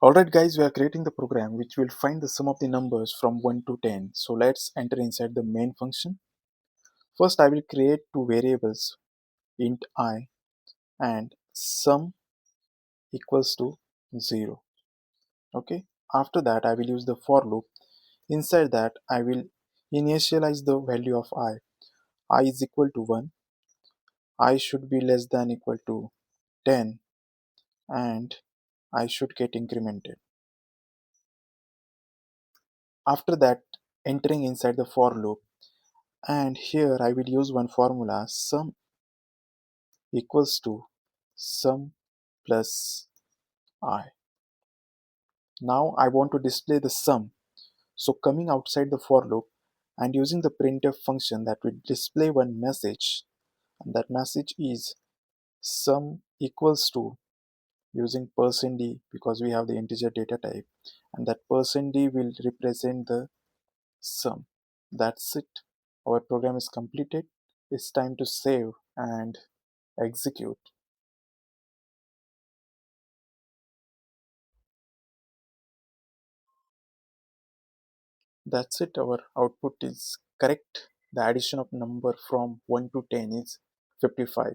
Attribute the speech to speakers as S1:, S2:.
S1: Alright guys, we are creating the program which will find the sum of the numbers from 1 to 10. So let's enter inside the main function. First I will create two variables, int I and sum equals to 0. Okay. After that I will use the for loop. Inside that I will initialize the value of I is equal to 1, I should be less than equal to 10 and I should get incremented. After that, entering inside the for loop, and here I will use one formula, sum equals to sum plus I. Now I want to display the sum, so coming outside the for loop and using the printf function that will display one message, and that message is sum equals to, using %d because we have the integer data type, and that %d will represent the sum. That's it. Our program is completed. It's time to save and execute. That's it. Our output is correct. The addition of number from 1 to 10 is 55.